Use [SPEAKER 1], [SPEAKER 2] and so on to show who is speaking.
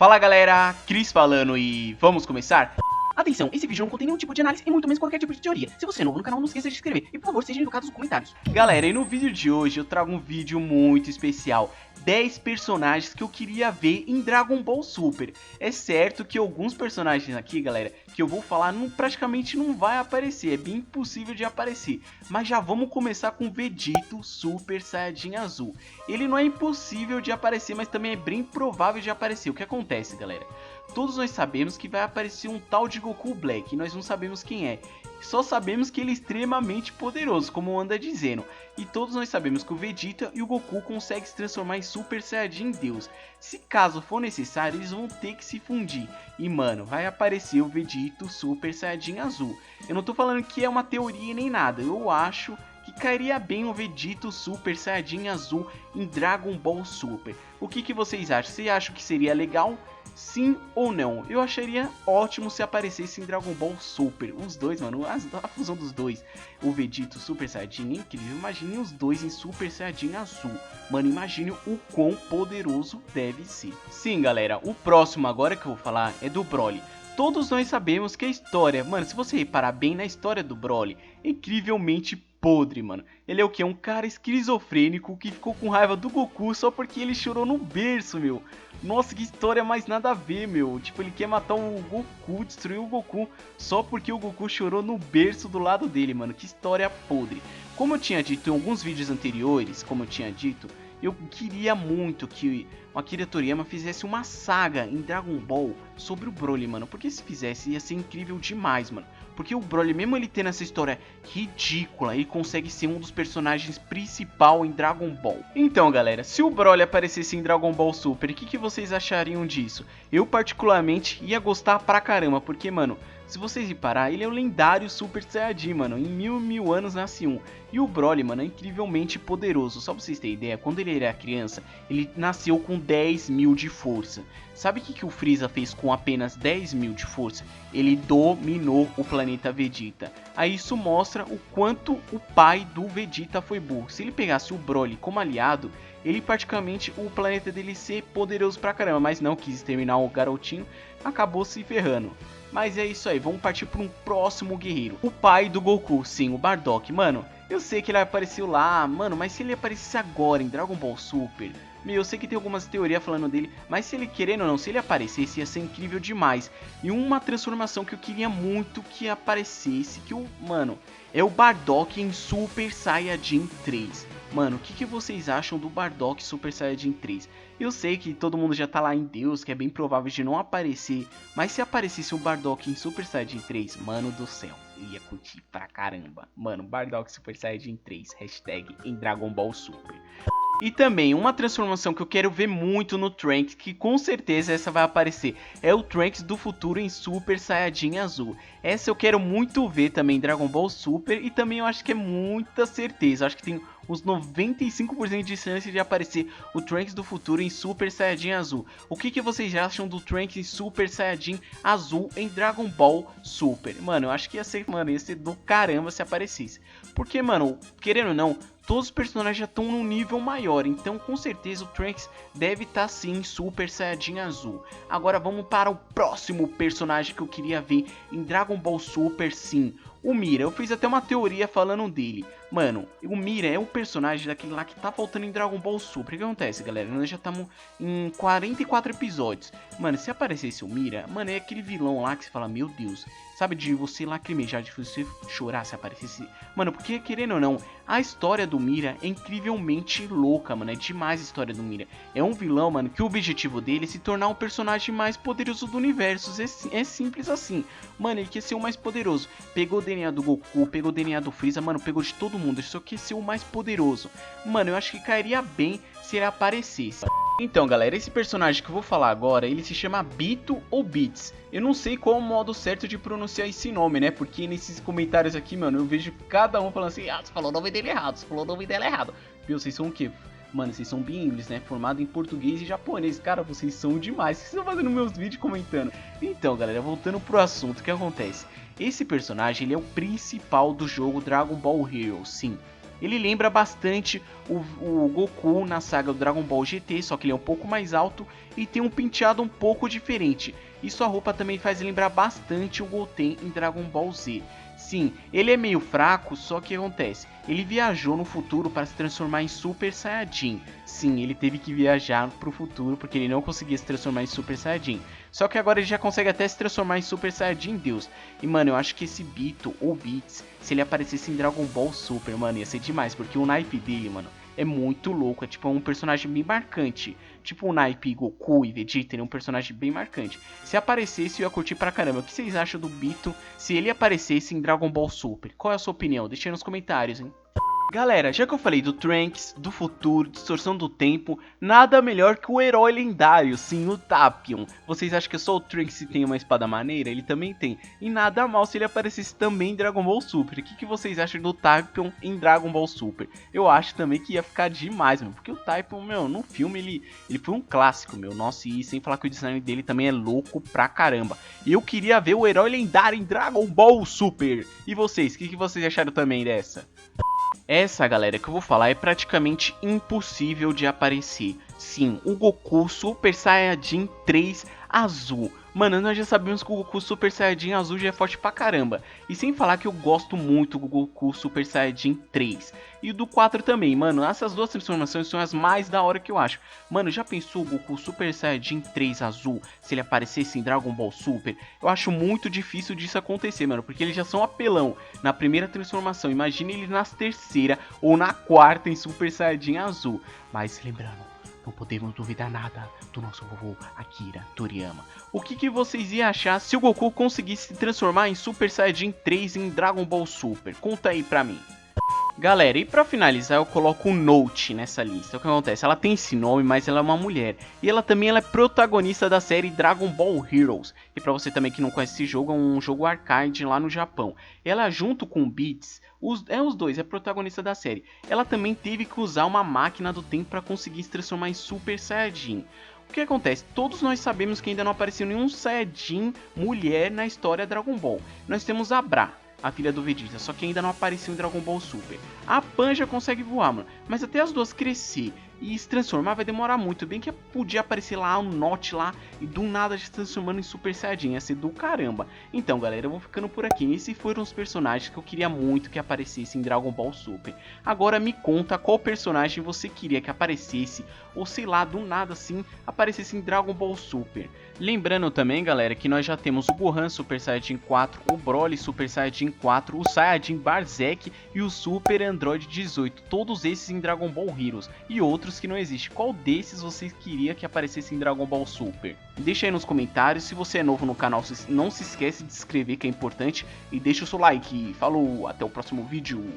[SPEAKER 1] Fala galera, Cris falando e vamos começar? Atenção, esse vídeo não contém nenhum tipo de análise e muito menos qualquer tipo de teoria. Se você é novo no canal, não esqueça de se inscrever e por favor seja educado nos comentários. Galera, e no vídeo de hoje eu trago um vídeo muito especial. 10 personagens que eu queria ver em Dragon Ball Super. É certo que alguns personagens aqui, galera, que eu vou falar praticamente não vai aparecer, é bem impossível de aparecer. Mas já vamos começar com Vegito Super Saiyajin Azul. Ele não é impossível de aparecer, mas também é bem provável de aparecer. O que acontece, galera? Todos nós sabemos que vai aparecer um tal de Goku Black, e nós não sabemos quem é. Só sabemos que ele é extremamente poderoso, como anda dizendo. E todos nós sabemos que o Vegeta e o Goku conseguem se transformar em Super Saiyajin em Deus. Se caso for necessário, eles vão ter que se fundir. E mano, vai aparecer o Vegeta Super Saiyajin Azul. Eu não tô falando que é uma teoria nem nada, eu acho que cairia bem o Vegeta Super Saiyajin Azul em Dragon Ball Super. O que vocês acham? Vocês acham que seria legal? Sim ou não? Eu acharia ótimo se aparecesse em Dragon Ball Super. Os dois, mano, a fusão dos dois. O Vegeta Super Saiyajin é incrível. Imagine os dois em Super Saiyajin Azul. Mano, imagine o quão poderoso deve ser. Sim, galera, o próximo agora que eu vou falar é do Broly. Todos nós sabemos que a história, mano, se você reparar bem na história do Broly, é incrivelmente podre, mano. Ele é o que? Um cara esquizofrênico que ficou com raiva do Goku só porque ele chorou no berço, meu. Nossa, que história mais nada a ver, meu. Tipo, ele quer matar o Goku, destruir o Goku só porque o Goku chorou no berço do lado dele, mano. Que história podre. Como eu tinha dito em alguns vídeos anteriores, eu queria muito que o Akira Toriyama fizesse uma saga em Dragon Ball sobre o Broly, mano. Porque se fizesse ia ser incrível demais, mano. Porque o Broly, mesmo ele tendo essa história ridícula, ele consegue ser um dos personagens principal em Dragon Ball. Então, galera, se o Broly aparecesse em Dragon Ball Super, o que vocês achariam disso? Eu, particularmente, ia gostar pra caramba, porque, mano, se vocês reparar, ele é o lendário Super Saiyajin, mano. Em mil anos nasce um. E o Broly, mano, é incrivelmente poderoso. Só pra vocês terem ideia, quando ele era criança, ele nasceu com 10.000 de força. Sabe o que o Freeza fez com apenas 10.000 de força? Ele dominou o planeta Vegeta. Aí isso mostra o quanto o pai do Vegeta foi burro. Se ele pegasse o Broly como aliado, ele praticamente, o planeta dele ser poderoso pra caramba. Mas não quis exterminar o garotinho, acabou se ferrando. Mas é isso aí, vamos partir para um próximo guerreiro. O pai do Goku, sim, o Bardock. Mano, eu sei que ele apareceu lá, mano, mas se ele aparecesse agora em Dragon Ball Super... Meu, eu sei que tem algumas teorias falando dele, mas se ele querendo ou não, se ele aparecesse ia ser incrível demais. E uma transformação que eu queria muito que aparecesse, mano, é o Bardock em Super Saiyajin 3. Mano, o que vocês acham do Bardock Super Saiyajin 3? Eu sei que todo mundo já tá lá em Deus, que é bem provável de não aparecer, mas se aparecesse o Bardock em Super Saiyajin 3, mano do céu, eu ia curtir pra caramba. Mano, Bardock Super Saiyajin 3, hashtag em Dragon Ball Super. E também, uma transformação que eu quero ver muito no Trunks, que com certeza essa vai aparecer, é o Trunks do futuro em Super Saiyajin Azul. Essa eu quero muito ver também em Dragon Ball Super e também eu acho que é muita certeza, eu acho que tem uns 95% de chance de aparecer o Trunks do futuro em Super Saiyajin Azul. O que vocês acham do Trunks em Super Saiyajin Azul em Dragon Ball Super? Mano, eu acho que ia ser do caramba se aparecesse. Porque, mano, querendo ou não, todos os personagens já estão num nível maior, então com certeza o Trunks deve estar sim em Super Saiyajin Azul. Agora vamos para o próximo personagem que eu queria ver em Dragon Ball Super, sim, o Mira. Eu fiz até uma teoria falando dele. Mano, o Mira é o personagem daquele lá que tá faltando em Dragon Ball Super. O que acontece, galera? Nós já estamos em 44 episódios. Mano, se aparecesse o Mira, mano, é aquele vilão lá que você fala, meu Deus, sabe, de você lacrimejar, de você chorar se aparecesse. Mano, porque querendo ou não, a história do Mira é incrivelmente louca, mano. É demais a história do Mira. É um vilão, mano, que o objetivo dele é se tornar o personagem mais poderoso do universo. É simples assim. Mano, ele quer ser o mais poderoso. Pegou o DNA do Goku, pegou o DNA do Freeza, mano, pegou de todo mundo. Ele só quer ser o mais poderoso. Mano, eu acho que cairia bem se ele aparecesse. Então, galera, esse personagem que eu vou falar agora, ele se chama Bito ou Bits. Eu não sei qual é o modo certo de pronunciar esse nome, né? Porque nesses comentários aqui, mano, eu vejo cada um falando assim, ah, você falou o nome dele errado, você falou o nome dela errado. Viu, vocês são o quê? Mano, vocês são bilíngues, né? Formado em português e japonês. Cara, vocês são demais. O que vocês estão fazendo meus vídeos comentando? Então, galera, voltando pro assunto, o que acontece? Esse personagem, ele é o principal do jogo Dragon Ball Heroes, sim. Ele lembra bastante o Goku na saga do Dragon Ball GT, só que ele é um pouco mais alto e tem um penteado um pouco diferente. E sua roupa também faz lembrar bastante o Goten em Dragon Ball Z. Sim, ele é meio fraco, só que acontece, ele viajou no futuro para se transformar em Super Saiyajin. Sim, ele teve que viajar pro futuro porque ele não conseguia se transformar em Super Saiyajin. Só que agora ele já consegue até se transformar em Super Saiyajin Deus. E mano, eu acho que esse Bito ou Beats, se ele aparecesse em Dragon Ball Super, mano, ia ser demais. Porque o naipe dele, mano, é muito louco. É tipo um personagem bem marcante. Tipo o naipe Goku e Vegeta, ele é um personagem bem marcante. Se aparecesse, eu ia curtir pra caramba. O que vocês acham do Bito se ele aparecesse em Dragon Ball Super? Qual é a sua opinião? Deixa aí nos comentários, hein? Galera, já que eu falei do Trunks, do futuro, distorção do tempo, nada melhor que o herói lendário, sim, o Tapion. Vocês acham que só o Trunks tem uma espada maneira? Ele também tem. E nada mal se ele aparecesse também em Dragon Ball Super. O que vocês acham do Tapion em Dragon Ball Super? Eu acho também que ia ficar demais, meu. Porque o Tapion, meu, no filme ele foi um clássico, meu. Nossa, e sem falar que o design dele também é louco pra caramba. Eu queria ver o herói lendário em Dragon Ball Super. E vocês, o que vocês acharam também dessa? Essa, galera, que eu vou falar é praticamente impossível de aparecer. Sim, o Goku Super Saiyajin 3 azul. Mano, nós já sabemos que o Goku Super Saiyajin azul já é forte pra caramba. E sem falar que eu gosto muito do Goku Super Saiyajin 3. E do 4 também, mano. Essas duas transformações são as mais da hora que eu acho. Mano, já pensou o Goku Super Saiyajin 3 azul se ele aparecesse em Dragon Ball Super? Eu acho muito difícil disso acontecer, mano. Porque eles já são apelão na primeira transformação. Imagine ele na terceira ou na quarta em Super Saiyajin azul. Mas lembrando, não podemos duvidar nada do nosso vovô Akira Toriyama. O que vocês iam achar se o Goku conseguisse se transformar em Super Saiyajin 3 em Dragon Ball Super? Conta aí pra mim. Galera, e pra finalizar eu coloco o Note nessa lista. O que acontece? Ela tem esse nome, mas ela é uma mulher. E ela também é protagonista da série Dragon Ball Heroes. E pra você também que não conhece esse jogo, é um jogo arcade lá no Japão. Ela junto com o Beats, os dois, é protagonista da série. Ela também teve que usar uma máquina do tempo pra conseguir se transformar em Super Saiyajin. O que acontece? Todos nós sabemos que ainda não apareceu nenhum Saiyajin mulher na história Dragon Ball. Nós temos a Bra, a filha do Vegeta, só que ainda não apareceu em Dragon Ball Super. A Pan já consegue voar, mano, mas até as duas crescer e se transformar vai demorar muito. Bem que podia aparecer lá um Note lá e do nada se transformando em Super Saiyajin, ia ser do caramba. Então galera, eu vou ficando por aqui. Esses foram os personagens que eu queria muito que aparecessem em Dragon Ball Super. Agora me conta qual personagem você queria que aparecesse, ou sei lá, do nada assim, aparecesse em Dragon Ball Super. Lembrando também, galera, que nós já temos o Gohan Super Saiyajin 4, o Broly Super Saiyajin 4, o Saiyajin Bardock e o Super Android 18. Todos esses em Dragon Ball Heroes e outros que não existem. Qual desses você queria que aparecesse em Dragon Ball Super? Deixa aí nos comentários. Se você é novo no canal, não se esquece de se inscrever, que é importante. E deixa o seu like. Falou, até o próximo vídeo.